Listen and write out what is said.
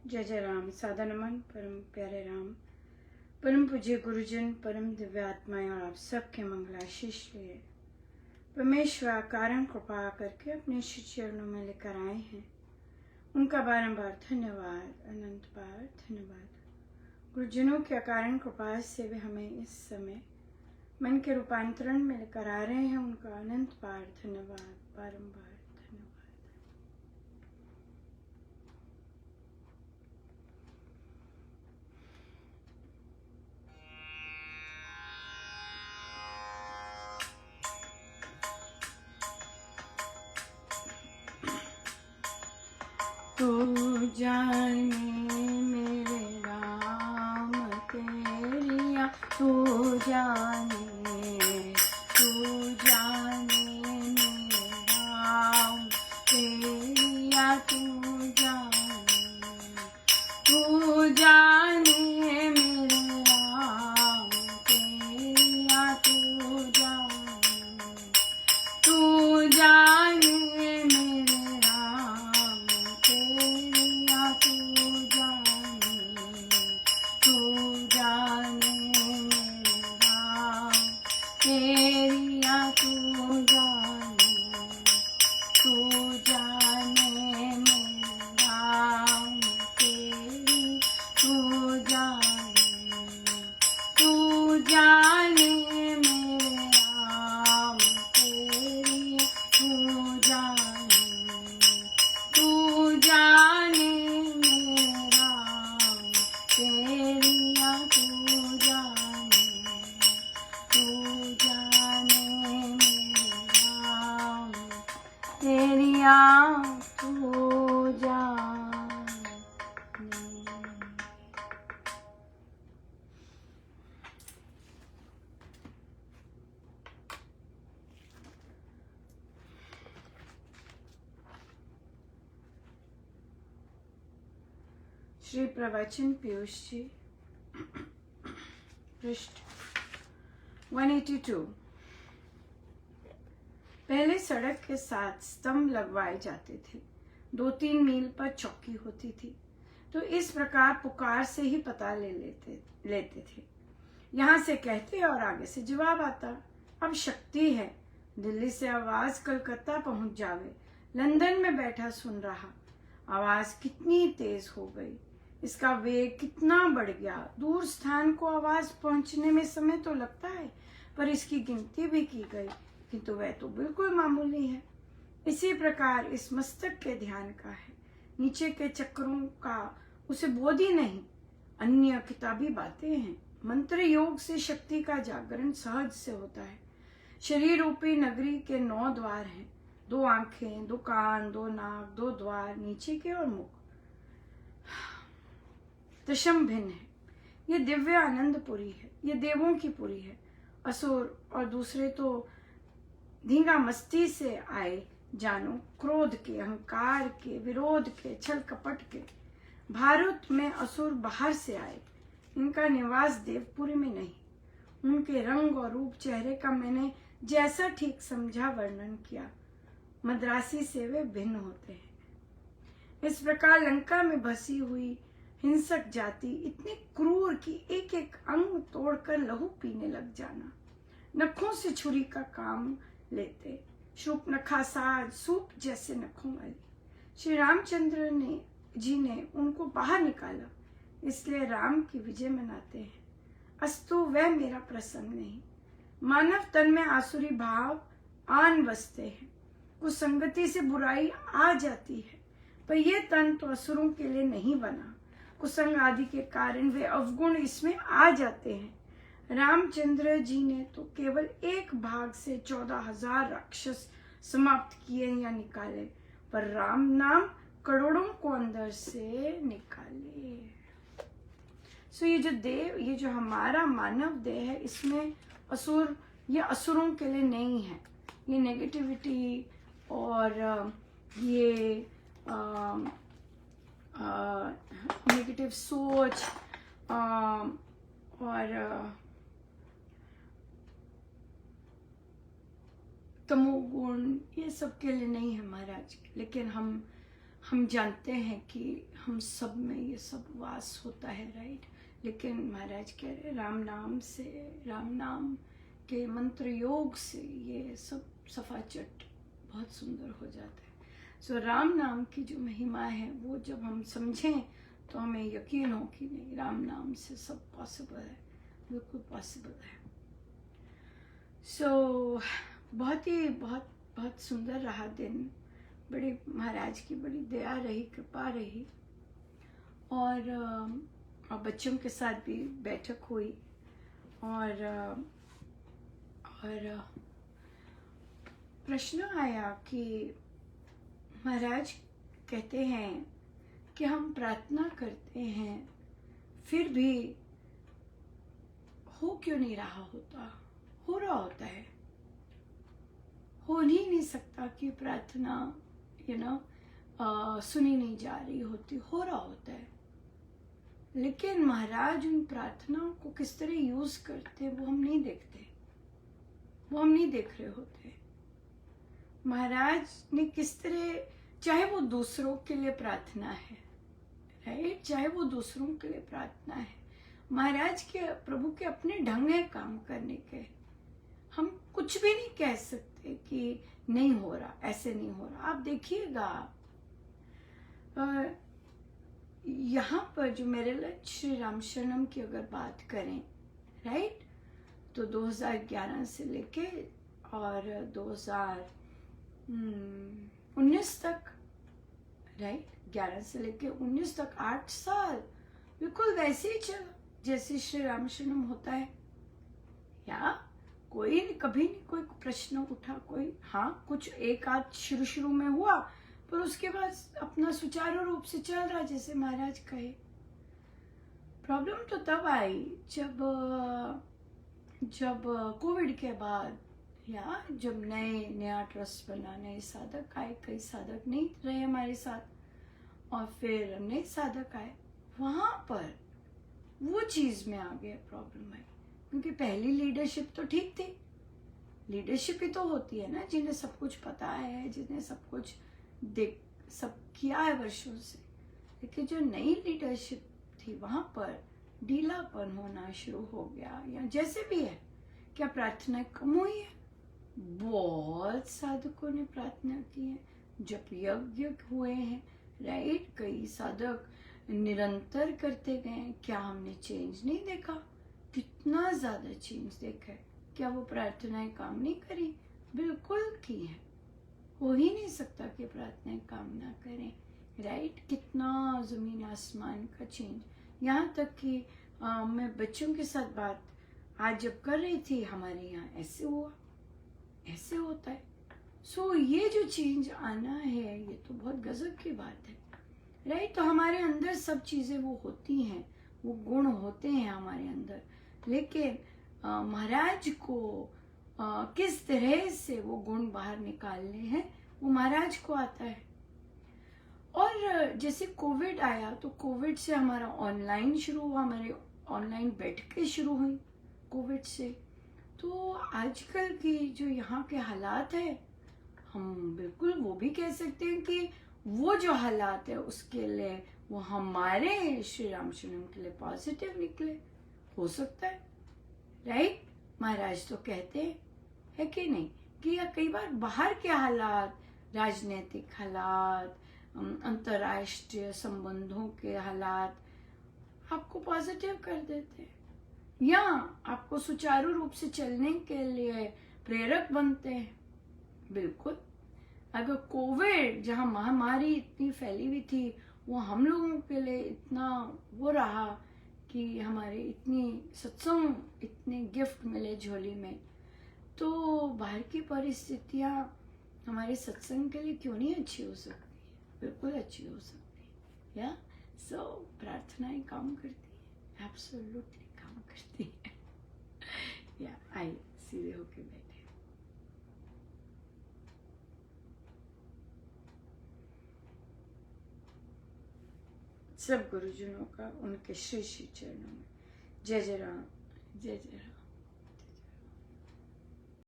जय जय राम। सादा नमन परम प्यारे राम, परम पूज्य गुरुजन, परम दिव्य आत्माएं और आप सबके मंगलाशीष लिए परमेश्वर कारण कृपा करके अपने श्री चरणों में लेकर आए हैं। उनका बारंबार धन्यवाद, अनंत बार धन्यवाद। गुरुजनों के अकारण कृपा से वे हमें इस समय मन के रूपांतरण में लेकर आ रहे हैं। उनका अनंत बार धन्यवाद, बारंबार धन्यवाद। तू जाने मेरे राम तेरिया, तू जाने, तू जाने मेरे राम तेरिया, तू जाने मेरे राम तेरिया, तू जाने मेरे राम तेरिया, तू जाने मेरे राम तेरिया, तू जाने मेरे राम तेरी, तू जाने मेरे राम तेरी, तू जाने मेरे राम तेरिया, तू जाने मेरे राम तेरिया, तू जाने। श्री प्रवचन पीयूष जी, पृष्ठ 182। पहले सड़क के साथ स्तंभ लगवाए जाते थे। 2-3 मील पर चौकी होती थी, तो इस प्रकार पुकार से ही पता लेते थे। यहाँ से कहते और आगे से जवाब आता। अब शक्ति है, दिल्ली से आवाज कलकत्ता पहुंच जावे। लंदन में बैठा सुन रहा, आवाज कितनी तेज हो गई, इसका वेग कितना बढ़ गया। दूर स्थान को आवाज पहुंचने में समय तो लगता है, पर इसकी गिनती भी की गई, किंतु वह तो बिल्कुल मामूली है। इसी प्रकार इस मस्तक के ध्यान का है, नीचे के चक्रों का उसे बोध ही नहीं। अन्य किताबी बातें हैं। मंत्र योग से शक्ति का जागरण सहज से होता है। शरीर रूपी नगरी के 9 द्वार हैं। 2 आंखें, 2 कान, 2 नाक, 2 द्वार, नीचे के और मुख। दशम भिन्न है। ये दिव्य आनंदपुरी है, ये देवों की पुरी है। असुर और दूसरे तो धींगा मस्ती से आए, जानो क्रोध के, अहंकार के, विरोध के, छल कपट के। भारत में असुर बाहर से आए, इनका निवास देवपुरी में नहीं। उनके रंग और रूप चेहरे का मैंने जैसा ठीक समझा वर्णन किया। मद्रासी से वे भिन्न होते हैं। इस प्रकार लंका में बसी हुई हिंसक जाति इतनी क्रूर कि एक एक अंग तोड़कर लहू पीने लग जाना। नखों से छुरी का काम लेते, शूर्पणखा साज सूप जैसे नखों वाली। श्री रामचंद्र जी ने उनको बाहर निकाला, इसलिए राम की विजय मनाते हैं। अस्तु वह मेरा प्रसंग नहीं। मानव तन में आसुरी भाव आन बसते हैं, कुसंगति से बुराई आ जाती है, पर यह तन तो असुरों के लिए नहीं बना। कुसंग आदि के कारण वे अवगुण इसमें आ जाते हैं। रामचंद्र जी ने तो केवल एक भाग से 14,000 राक्षस समाप्त किए या निकाले, पर राम नाम करोड़ों को अंदर से निकाले। सो ये जो हमारा मानव देह है, इसमें असुर, ये असुरों के लिए नहीं है। ये नेगेटिविटी और ये नेगेटिव सोच और तमोगुण, ये सब के लिए नहीं है महाराज। लेकिन हम जानते हैं कि हम सब में ये सब वास होता है, राइट। लेकिन महाराज कह रहे राम नाम से, राम नाम के मंत्र योग से ये सब सफाचट बहुत सुंदर हो जाता है। सो राम नाम की जो महिमा है वो जब हम समझें तो हमें यकीन हो कि नहीं, राम नाम से सब पॉसिबल है, बिल्कुल पॉसिबल है। सो बहुत बहुत सुंदर रहा दिन। बड़ी महाराज की बड़ी दया रही, कृपा रही। और बच्चों के साथ भी बैठक हुई और प्रश्न आया कि महाराज कहते हैं कि हम प्रार्थना करते हैं फिर भी हो क्यों नहीं रहा होता, हो रहा होता है, हो ही नहीं सकता कि प्रार्थना सुनी नहीं जा रही होती, हो रहा होता है। लेकिन महाराज उन प्रार्थनाओं को किस तरह यूज करते वो हम नहीं देखते, वो हम नहीं देख रहे होते। महाराज ने किस तरह, चाहे वो दूसरों के लिए प्रार्थना है, राइट, चाहे वो दूसरों के लिए प्रार्थना है, महाराज के प्रभु के अपने ढंग है काम करने के। हम कुछ भी नहीं कह सकते कि नहीं हो रहा, ऐसे नहीं हो रहा। आप देखिएगा यहाँ पर जो मेरे लिए श्री राम शरणम की अगर बात करें, राइट, तो 2011 से लेके और 2019 तक, राइट, 11 से लेके 19 तक 8 साल बिल्कुल वैसे ही चला जैसे श्री राम शरणम होता है। या कोई कभी नहीं कोई प्रश्न उठा, कोई हाँ कुछ एक आध शुरू में हुआ, पर उसके बाद अपना सुचारू रूप से चल रहा जैसे महाराज कहे। प्रॉब्लम तो तब आई जब कोविड के बाद, या जब नया ट्रस्ट बना, नए साधक आए, कई साधक नहीं रहे हमारे साथ, और फिर नए साधक आए, वहां पर वो चीज में आ गया प्रॉब्लम है। क्योंकि पहली लीडरशिप तो ठीक थी, लीडरशिप ही तो होती है ना जिन्हें सब कुछ पता है, जिन्हें सब कुछ सब किया है वर्षों से। लेकिन जो नई लीडरशिप थी वहां पर ढीलापन होना शुरू हो गया, या जैसे भी है। क्या प्रार्थना कम हुई है? बहुत साधकों ने प्रार्थना की है, जप यज्ञ हुए हैं, राइट, कई साधक निरंतर करते गए। क्या हमने चेंज नहीं देखा? कितना ज्यादा चेंज देखा है। क्या वो प्रार्थनाएं काम नहीं करी? बिल्कुल की है। हो ही नहीं सकता कि प्रार्थनाएं काम ना करें, राइट। कितना जमीन आसमान का चेंज। यहाँ तक कि मैं बच्चों के साथ बात आज जब कर रही थी, हमारे यहाँ ऐसे हुआ, ऐसे होता है। सो ये जो चेंज आना है ये तो बहुत गजब की बात है, राइट। तो हमारे अंदर सब चीजें वो होती हैं, वो गुण होते हैं हमारे अंदर। लेकिन महाराज को किस तरह से वो गुण बाहर निकालने हैं वो महाराज को आता है। और जैसे कोविड आया तो कोविड से हमारा ऑनलाइन शुरू हुआ, हमारे ऑनलाइन बैठकें शुरू हुई कोविड से। तो आजकल की जो यहाँ के हालात है, हम बिल्कुल वो भी कह सकते हैं कि वो जो हालात है उसके लिए वो हमारे श्री राम शरणम के लिए पॉजिटिव निकले, हो सकता है, राइट। महाराज तो कहते हैं कि नहीं कि कई बार बाहर के हालात, राजनीतिक हालात, अंतर्राष्ट्रीय संबंधों के हालात आपको पॉजिटिव कर देते हैं, या आपको सुचारू रूप से चलने के लिए प्रेरक बनते हैं। बिल्कुल, अगर कोविड जहां महामारी इतनी फैली हुई थी वो हम लोगों के लिए इतना वो रहा कि हमारे इतनी सत्संग, इतने गिफ्ट मिले झोली में, तो बाहर की परिस्थितियां हमारे सत्संग के लिए क्यों नहीं अच्छी हो सकती है? बिल्कुल अच्छी हो सकती है, या सो प्रार्थनाएं काम करती है, एब्सोल्युटली काम करती है। या आइए सीधे होके बैठे। सब गुरुजनों का उनके श्री श्री चरणों में जय जय राम, जय जय राम।